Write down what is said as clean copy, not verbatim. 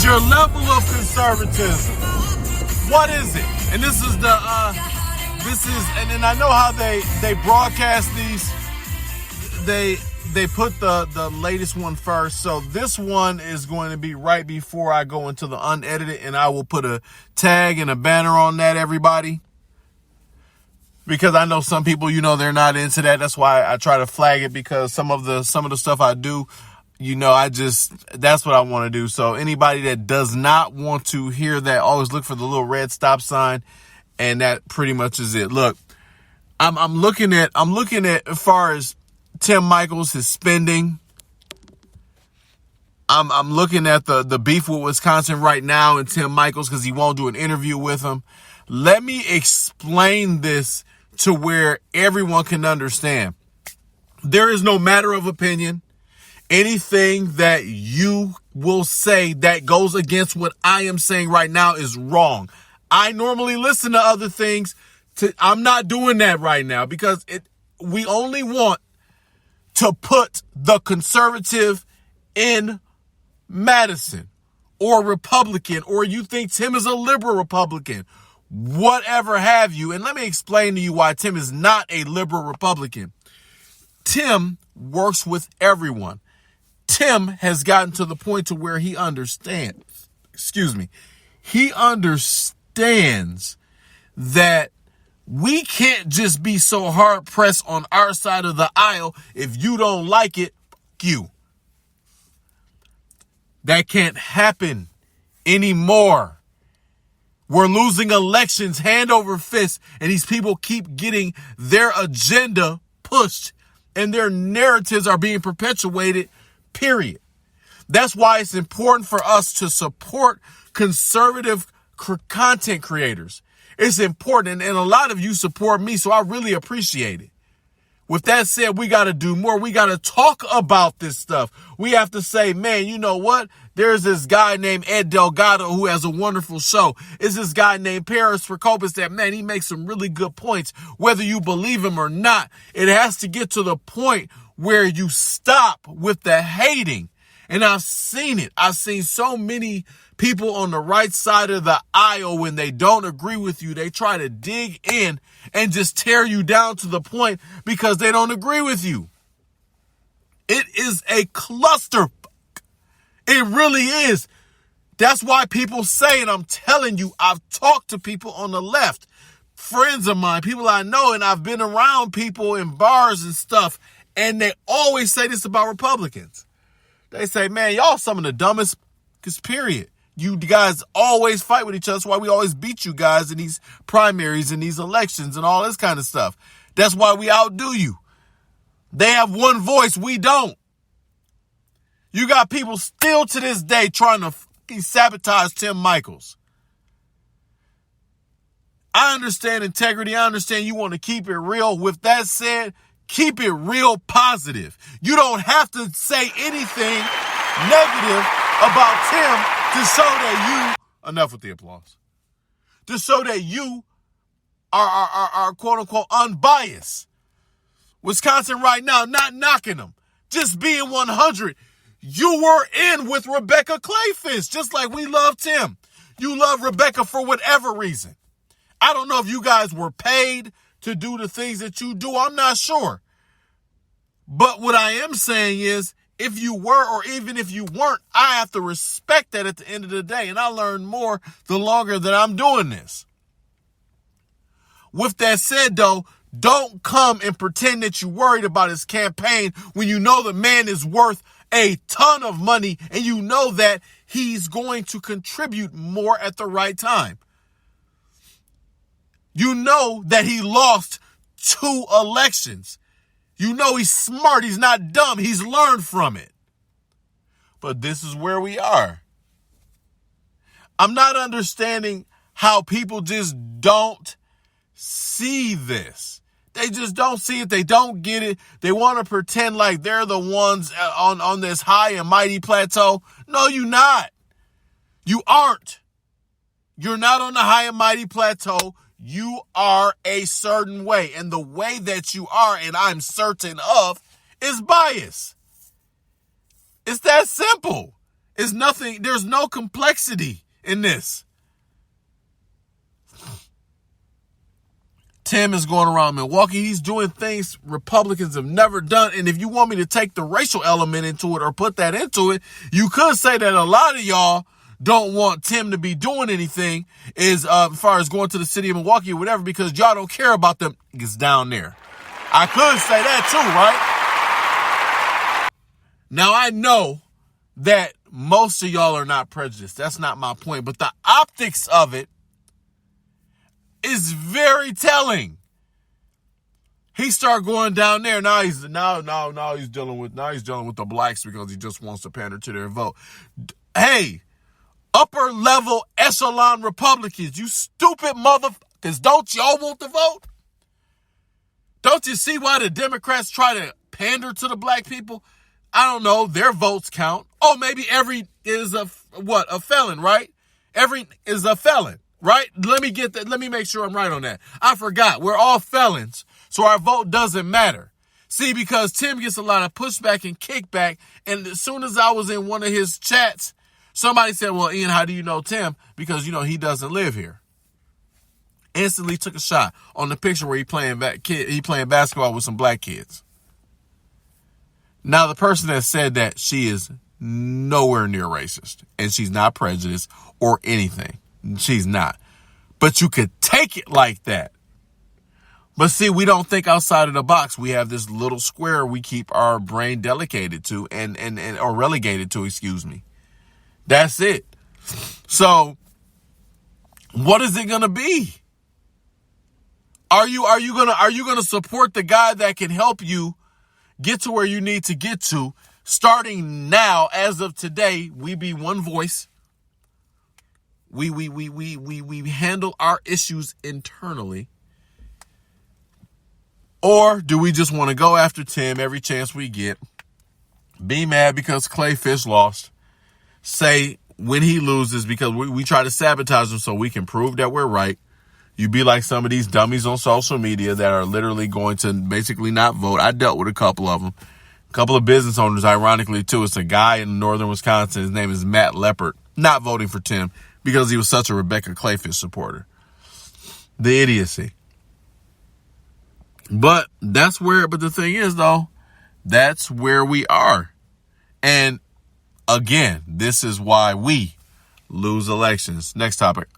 is your level of conservatism? What is it? And this is and then I know how they broadcast these. They put the latest one first. So this one is going to be right before I go into the unedited, and I will put a tag and a banner on that, everybody. Because I know some people, they're not into that. That's why I try to flag it, because some of the stuff I do, that's what I want to do. So anybody that does not want to hear that, always look for the little red stop sign, and that pretty much is it. Look, I'm looking at as far as Tim Michaels, his spending. I'm looking at the beef with Wisconsin right now and Tim Michaels, because he won't do an interview with him. Let me explain this to where everyone can understand. There is no matter of opinion. Anything that you will say that goes against what I am saying right now is wrong. I normally listen to other things. I'm not doing that right now, because we only want to put the conservative in Madison, or Republican, or you think Tim is a liberal Republican, whatever have you. And let me explain to you why Tim is not a liberal Republican. Tim works with everyone. Tim has gotten to the point to where he understands. He understands that we can't just be so hard pressed on our side of the aisle. If you don't like it, fuck you. That can't happen anymore. We're losing elections hand over fist, and these people keep getting their agenda pushed, and their narratives are being perpetuated, period. That's why it's important for us to support conservative content creators. It's important, and a lot of you support me, so I really appreciate it. With that said, we got to do more. We got to talk about this stuff. We have to say, man, you know what? There's this guy named Ed Delgado who has a wonderful show. Is this guy named Paris Prokopis that, man, he makes some really good points. Whether you believe him or not, it has to get to the point where you stop with the hating. And I've seen it. I've seen so many people on the right side of the aisle, when they don't agree with you, they try to dig in and just tear you down to the point because they don't agree with you. It is a cluster. It really is. That's why people say, and I'm telling you, I've talked to people on the left, friends of mine, people I know, and I've been around people in bars and stuff, and they always say this about Republicans. They say, man, y'all some of the dumbest, period. You guys always fight with each other. That's why we always beat you guys in these primaries and these elections and all this kind of stuff. That's why we outdo you. They have one voice. We don't. You got people still to this day trying to sabotage Tim Michaels. I understand integrity. I understand you want to keep it real. With that said, keep it real positive. You don't have to say anything negative about Tim to show that you, enough with the applause, to show that you are quote unquote unbiased. Wisconsin right now, not knocking them, just being 100. You were in with Rebecca Clayfish, just like we love Tim. You love Rebecca for whatever reason. I don't know if you guys were paid to do the things that you do. I'm not sure. But what I am saying is, if you were, or even if you weren't, I have to respect that at the end of the day. And I learn more the longer that I'm doing this. With that said, though, don't come and pretend that you're worried about his campaign when you know the man is worth a ton of money and you know that he's going to contribute more at the right time. You know that he lost 2 elections. You know he's smart. He's not dumb. He's learned from it. But this is where we are. I'm not understanding how people just don't see this. They just don't see it. They don't get it. They want to pretend like they're the ones on this high and mighty plateau. No, you're not. You aren't. You're not on the high and mighty plateau. You are a certain way. And the way that you are, and I'm certain of, is bias. It's that simple. It's nothing. There's no complexity in this. Tim is going around Milwaukee. He's doing things Republicans have never done. And if you want me to take the racial element into it or put that into it, you could say that a lot of y'all don't want Tim to be doing anything as far as going to the city of Milwaukee or whatever, because y'all don't care about them niggas down there. I could say that too, right? Now, I know that most of y'all are not prejudiced. That's not my point. But the optics of it is very telling. He started going down there. Now he's dealing with the blacks because he just wants to pander to their vote. Hey, upper level echelon Republicans, you stupid motherfuckers, don't y'all want to vote? Don't you see why the Democrats try to pander to the black people? I don't know. Their votes count. Oh, maybe every is a felon, right? Every is a felon, right? Let me get that. Let me make sure I'm right on that. I forgot. We're all felons, so our vote doesn't matter. See, because Tim gets a lot of pushback and kickback, and as soon as I was in one of his chats, somebody said, well, Ian, how do you know Tim? Because, he doesn't live here. Instantly took a shot on the picture where he playing basketball with some black kids. Now, the person that said that, she is nowhere near racist, and she's not prejudiced or anything. She's not. But you could take it like that. But see, we don't think outside of the box. We have this little square we keep our brain delegated to or relegated to, excuse me. That's it. So, what is it going to be? Are you gonna support the guy that can help you get to where you need to get to? Starting now, as of today, we be one voice. We handle our issues internally. Or do we just want to go after Tim every chance we get? Be mad because Clayfish lost. Say when he loses because we try to sabotage him so we can prove that we're right. You be like some of these dummies on social media that are literally going to basically not vote. I dealt with a couple of them. A couple of business owners, ironically, too. It's a guy in northern Wisconsin. His name is Matt Leopard. Not voting for Tim because he was such a Rebecca Clayfish supporter. The idiocy. But the thing is, though, that's where we are. And again, this is why we lose elections. Next topic.